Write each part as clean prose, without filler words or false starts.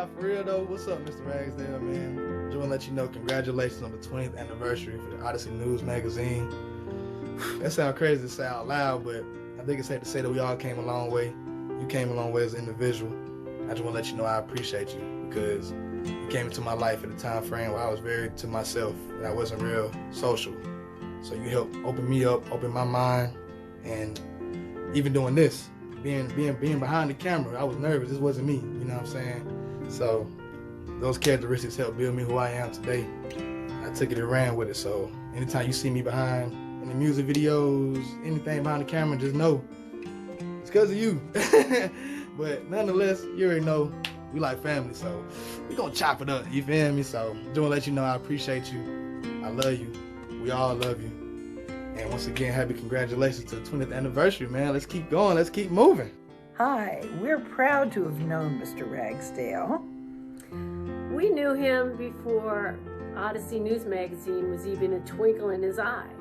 Nah, for real though. What's up, Mr. Ragsdale, man? Just want to let you know, congratulations on the 20th anniversary for the Odyssey News magazine. That sounds crazy to say out loud, but I think it's safe to say that we all came a long way. You came a long way as an individual. I just want to let you know I appreciate you because you came into my life at a time frame where I was very to myself and I wasn't real social. So you helped open me up, open my mind, and even doing this, being behind the camera, I was nervous. This wasn't me, you know what I'm saying? So those characteristics helped build me who I am today. I took it and ran with it. So anytime you see me behind any music videos, anything behind the camera, just know it's because of you. But nonetheless, you already know we like family, so we gonna chop it up, you feel me? So just wanna let you know I appreciate you. I love you. We all love you. And once again, happy congratulations to the 20th anniversary, man. Let's keep going. Let's keep moving. Hi, we're proud to have known Mr. Ragsdale. We knew him before Odyssey News Magazine was even a twinkle in his eye.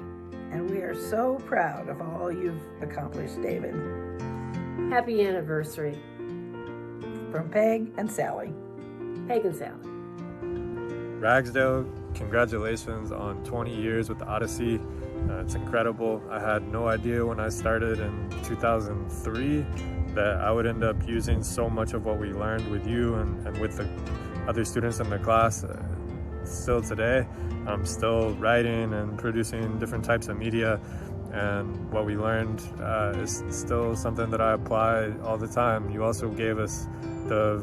And we are so proud of all you've accomplished, David. Happy anniversary. From Peg and Sally. Peg and Sally. Ragsdale, congratulations on 20 years with the Odyssey. It's incredible. I had no idea when I started in 2003 that I would end up using so much of what we learned with you and with the other students in the class. Still today, I'm still writing and producing different types of media, and what we learned is still something that I apply all the time. You also gave us the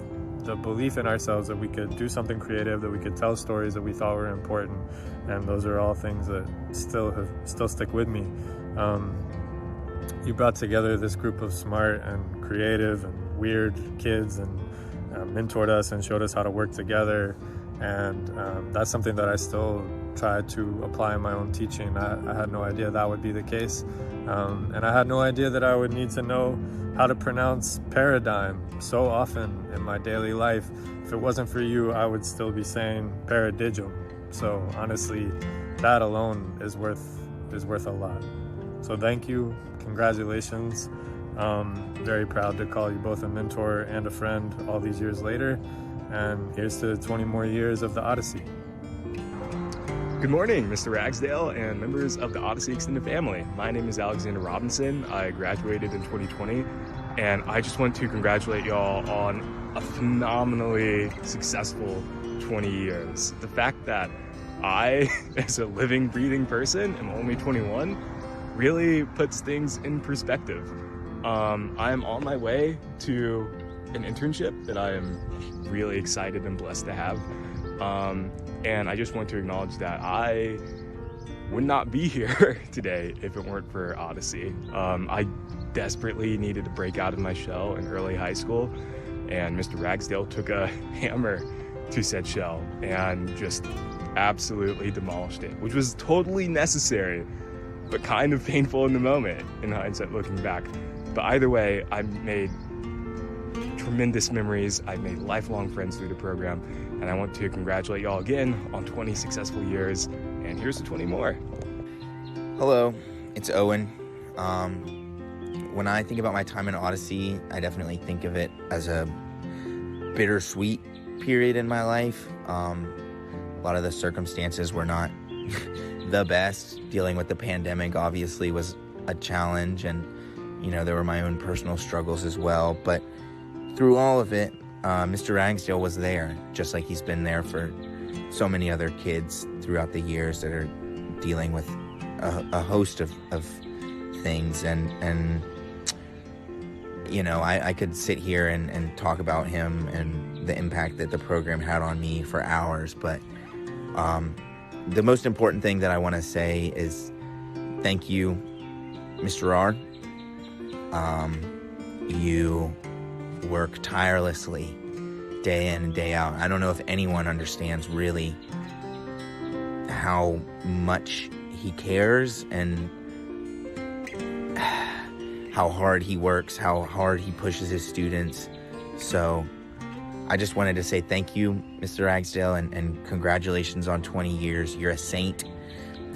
belief in ourselves that we could do something creative, that we could tell stories that we thought were important, and those are all things that still stick with me. You brought together this group of smart and creative and weird kids and mentored us and showed us how to work together, and that's something that I still try to apply in my own teaching. I had no idea that would be the case, and I had no idea that I would need to know how to pronounce paradigm so often in my daily life. If it wasn't for you, I would still be saying paradigm. So honestly, that alone is worth a lot. So thank you, congratulations. Very proud to call you both a mentor and a friend all these years later. And here's to 20 more years of the Odyssey. Good morning, Mr. Ragsdale and members of the Odyssey Extended Family. My name is Alexander Robinson. I graduated in 2020, and I just want to congratulate y'all on a phenomenally successful 20 years. The fact that I, as a living, breathing person, am only 21 really puts things in perspective. I am on my way to an internship that I am really excited and blessed to have. And I just want to acknowledge that I would not be here today if it weren't for Odyssey. I desperately needed to break out of my shell in early high school, and Mr. Ragsdale took a hammer to said shell and just absolutely demolished it, which was totally necessary, but kind of painful in the moment, in hindsight looking back. But either way, I made tremendous memories. I made lifelong friends through the program, and I want to congratulate y'all again on 20 successful years, and here's to 20 more. Hello, it's Owen. When I think about my time in Odyssey, I definitely think of it as a bittersweet period in my life. A lot of the circumstances were not the best. Dealing with the pandemic obviously was a challenge, and there were my own personal struggles as well. But through all of it, Mr. Ragsdale was there, just like he's been there for so many other kids throughout the years that are dealing with a host of things. And I could sit here and talk about him and the impact that the program had on me for hours. But the most important thing that I want to say is thank you, Mr. R. You work tirelessly day in and day out. I don't know if anyone understands really how much he cares and how hard he works, how hard he pushes his students. So I just wanted to say thank you, Mr. Ragsdale, and congratulations on 20 years. You're a saint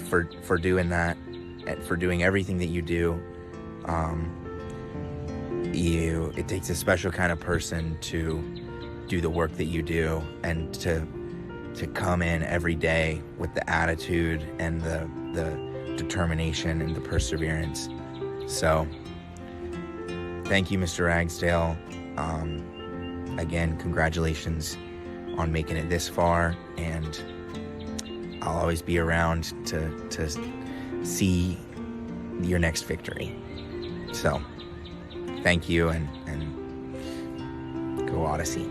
for doing that and for doing everything that you do. It takes a special kind of person to do the work that you do and to come in every day with the attitude and the determination and the perseverance. So thank you, Mr. Ragsdale. Again, congratulations on making it this far, and I'll always be around to see your next victory. So thank you, and go Odyssey.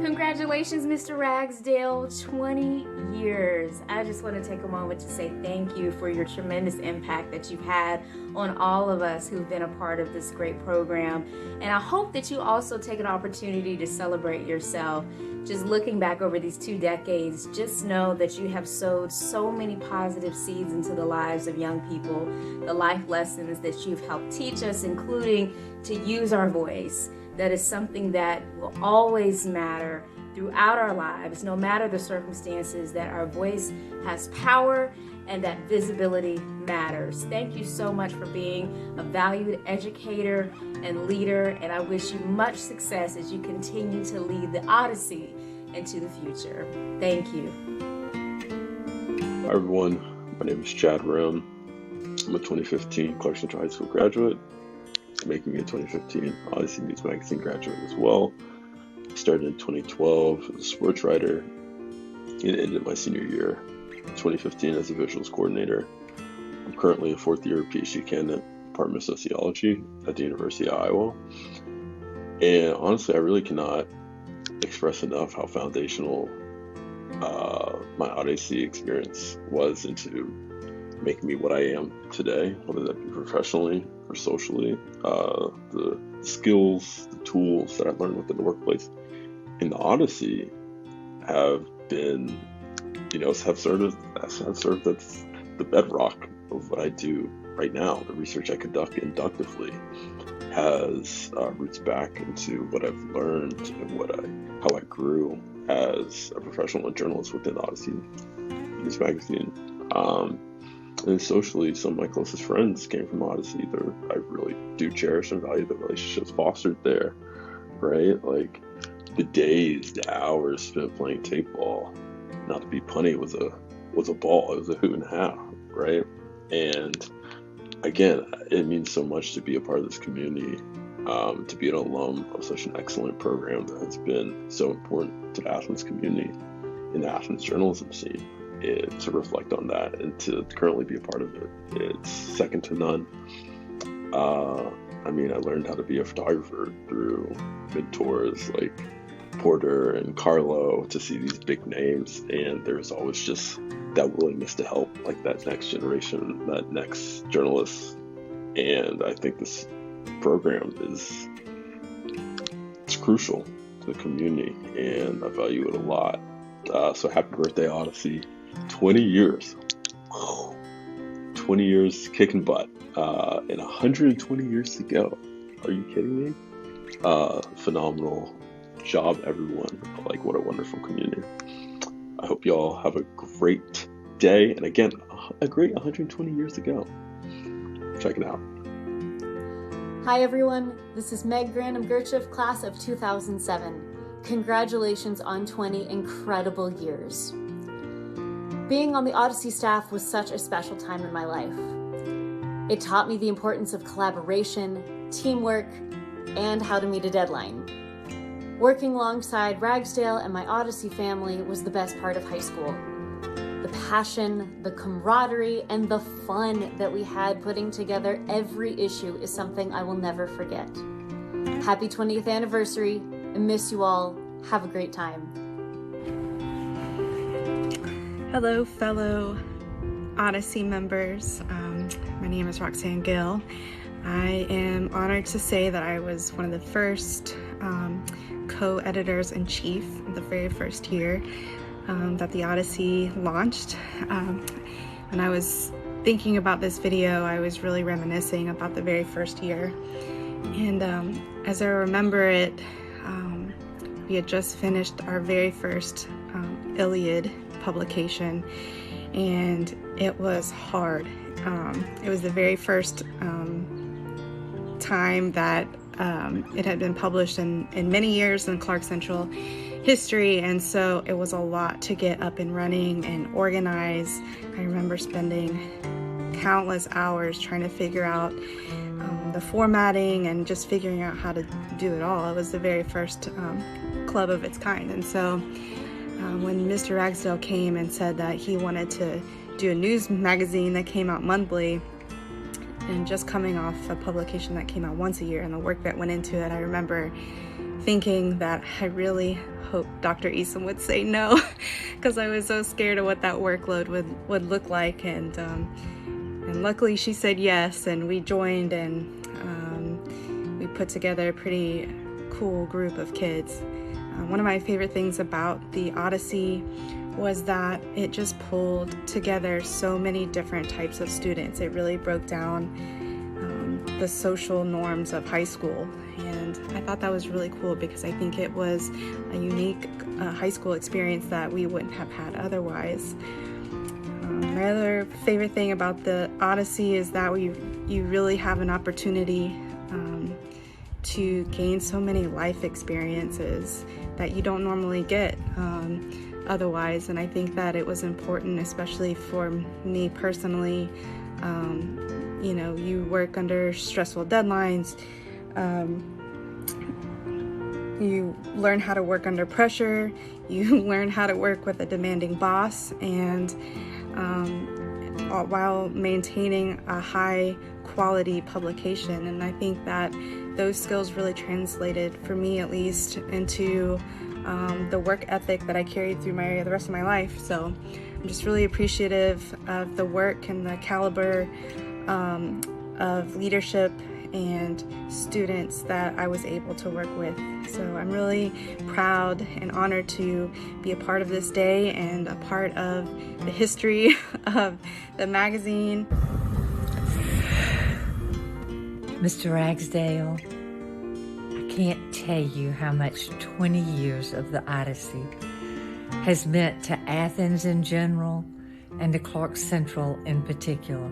Congratulations, Mr. Ragsdale, 20 years. I just want to take a moment to say thank you for your tremendous impact that you've had on all of us who've been a part of this great program. And I hope that you also take an opportunity to celebrate yourself. Just looking back over these 2 decades, just know that you have sowed so many positive seeds into the lives of young people, the life lessons that you've helped teach us, including to use our voice. That is something that will always matter throughout our lives, no matter the circumstances, that our voice has power and that visibility matters. Thank you so much for being a valued educator and leader, and I wish you much success as you continue to lead the Odyssey into the future. Thank you. Hi everyone, my name is Chad Rim. I'm a 2015 Clark Central High School graduate, making me a 2015 Odyssey News Magazine graduate as well. I started in 2012 as a sports writer and ended my senior year in 2015 as a visuals coordinator. I'm currently a 4th year PhD candidate, Department of Sociology at the University of Iowa. And honestly, I really cannot express enough how foundational my Odyssey experience was into making me what I am today, whether that be professionally or socially. The skills, the tools that I learned within the workplace in the Odyssey have been, have served as the bedrock of what I do right now. The research I conduct inductively has roots back into what I've learned and how I grew as a professional and journalist within Odyssey News Magazine. And socially, some of my closest friends came from Odyssey. I really do cherish and value the relationships fostered there, right? Like the days, the hours spent playing tape ball, not to be punny, was a ball. It was a hoot and a half, right? And again, it means so much to be a part of this community, to be an alum of such an excellent program that has been so important to the Athens community and the Athens journalism scene. To reflect on that and to currently be a part of it, it's second to none. I learned how to be a photographer through mentors like Porter and Carlo, to see these big names, and there's always just that willingness to help, like that next generation, that next journalist. And I think this program it's crucial to the community, and I value it a lot. So happy birthday, Odyssey. 20 years. 20 years kicking butt. And 120 years to go. Are you kidding me? Phenomenal job, everyone. Like, what a wonderful community. I hope you all have a great day. And again, a great 120 years to go. Check it out. Hi, everyone. This is Meg Granum-Gerchef, class of 2007. Congratulations on 20 incredible years. Being on the Odyssey staff was such a special time in my life. It taught me the importance of collaboration, teamwork, and how to meet a deadline. Working alongside Ragsdale and my Odyssey family was the best part of high school. The passion, the camaraderie, and the fun that we had putting together every issue is something I will never forget. Happy 20th anniversary. I miss you all. Have a great time. Hello, fellow Odyssey members. My name is Roxanne Gill. I am honored to say that I was one of the first co-editors-in-chief the very first year that the Odyssey launched. When I was thinking about this video, I was really reminiscing about the very first year. And as I remember it, we had just finished our very first Iliad publication, and it was hard. It was the very first time that It had been published in many years in Clark Central history, and so it was a lot to get up and running and organize. I remember spending countless hours trying to figure out the formatting and just figuring out how to do it all. It was the very first club of its kind, and so when Mr. Ragsdale came and said that he wanted to do a news magazine that came out monthly, and just coming off a publication that came out once a year and the work that went into it, I remember thinking that I really hope Dr. Eason would say no, because I was so scared of what that workload would look like, and luckily she said yes, and we joined, and we put together a pretty cool group of kids. One of my favorite things about the Odyssey was that it just pulled together so many different types of students. It really broke down the social norms of high school, and I thought that was really cool because I think it was a unique high school experience that we wouldn't have had otherwise. My other favorite thing about the Odyssey is that you really have an opportunity to gain so many life experiences that you don't normally get otherwise, and I think that it was important, especially for me personally. You know, you work under stressful deadlines, you learn how to work under pressure, you learn how to work with a demanding boss, and while maintaining a high quality publication. And I think that those skills really translated, for me at least, into the work ethic that I carried through the rest of my life. So I'm just really appreciative of the work and the caliber of leadership and students that I was able to work with. So I'm really proud and honored to be a part of this day and a part of the history of the magazine. Mr. Ragsdale, I can't tell you how much 20 years of the Odyssey has meant to Athens in general and to Clark Central in particular,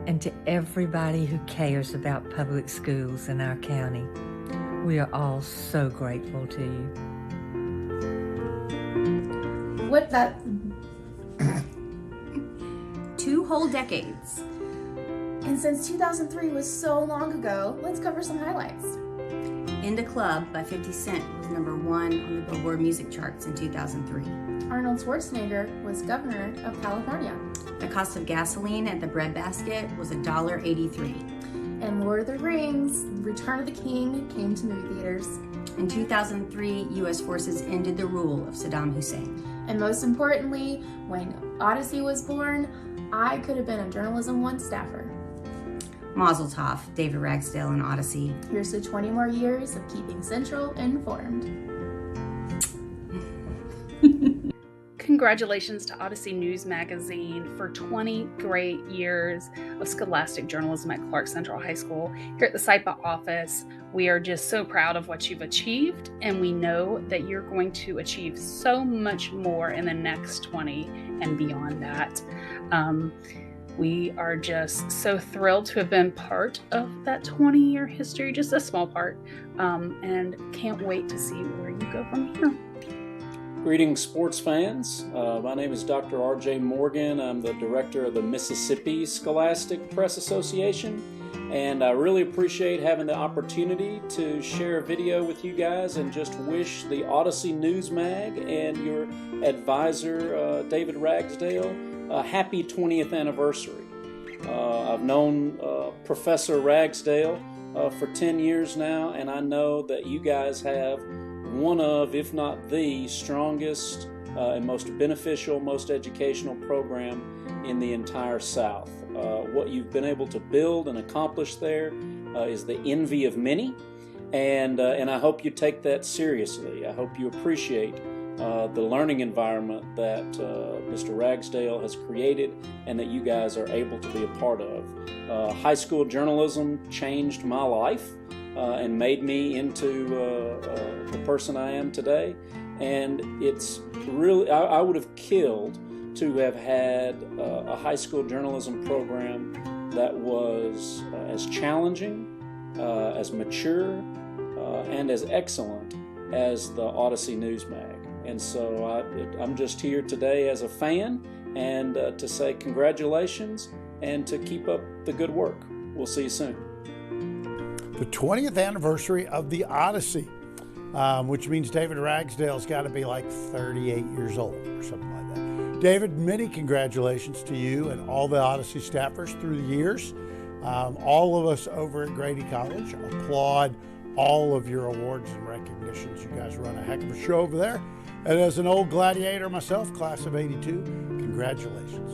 and to everybody who cares about public schools in our county. We are all so grateful to you. What that 2 whole decades. And since 2003 was so long ago, let's cover some highlights. Into Club by 50 Cent was #1 on the Billboard music charts in 2003. Arnold Schwarzenegger was governor of California. The cost of gasoline at the breadbasket was $1.83. And Lord of the Rings, Return of the King came to movie theaters. In 2003, U.S. forces ended the rule of Saddam Hussein. And most importantly, when Odyssey was born, I could have been a Journalism 1 staffer. Mazel tov, David Ragsdale and Odyssey. Here's to 20 more years of keeping Central informed. Congratulations to Odyssey News Magazine for 20 great years of scholastic journalism at Clark Central High School. Here at the SIPA office, we are just so proud of what you've achieved, and we know that you're going to achieve so much more in the next 20 and beyond that. We are just so thrilled to have been part of that 20-year history, just a small part, and can't wait to see where you go from here. Greetings, sports fans. My name is Dr. R.J. Morgan. I'm the director of the Mississippi Scholastic Press Association, and I really appreciate having the opportunity to share a video with you guys and just wish the Odyssey News Mag and your advisor, David Ragsdale, a happy 20th anniversary. I've known Professor Ragsdale for 10 years now, and I know that you guys have one of, if not the strongest and most beneficial, most educational program in the entire South. What you've been able to build and accomplish there is the envy of many, and I hope you take that seriously. I hope you appreciate the learning environment that Mr. Ragsdale has created and that you guys are able to be a part of. High school journalism changed my life and made me into the person I am today. And it's really, I would have killed to have had a high school journalism program that was as challenging as mature and as excellent as the Odyssey News Mag. And so I'm just here today as a fan and to say congratulations and to keep up the good work. We'll see you soon. The 20th anniversary of the Odyssey, which means David Ragsdale's got to be like 38 years old or something like that. David, many congratulations to you and all the Odyssey staffers through the years. All of us over at Grady College applaud all of your awards and recognitions. You guys run a heck of a show over there. And as an old gladiator myself, class of '82, congratulations.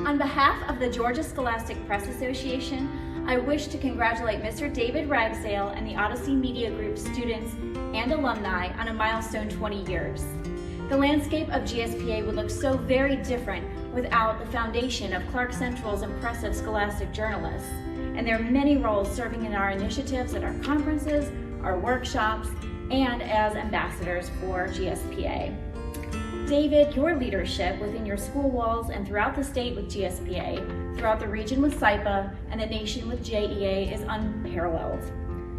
On behalf of the Georgia Scholastic Press Association, I wish to congratulate Mr. David Ragsdale and the Odyssey Media Group students and alumni on a milestone 20 years. The landscape of GSPA would look so very different without the foundation of Clark Central's impressive scholastic journalists and their many roles serving in our initiatives at our conferences, our workshops, and as ambassadors for GSPA. David, your leadership within your school walls and throughout the state with GSPA, throughout the region with SIPA, and the nation with JEA is unparalleled.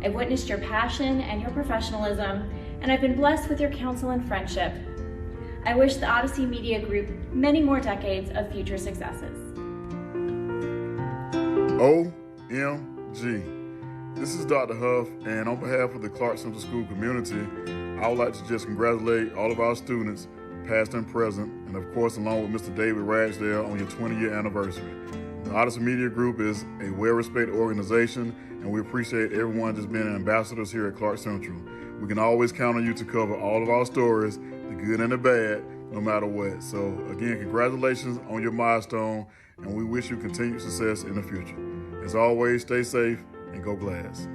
I've witnessed your passion and your professionalism, and I've been blessed with your counsel and friendship. I wish the Odyssey Media Group many more decades of future successes. OMG. This is Dr. Huff, and on behalf of the Clark Central School community, I would like to just congratulate all of our students, past and present, and of course along with Mr. David Ragsdale on your 20-year anniversary. The Odyssey Media Group is a well-respected organization, and we appreciate everyone just being ambassadors here at Clark Central. We can always count on you to cover all of our stories, the good and the bad, no matter what. So again, congratulations on your milestone, and we wish you continued success in the future. As always, stay safe and go Glads.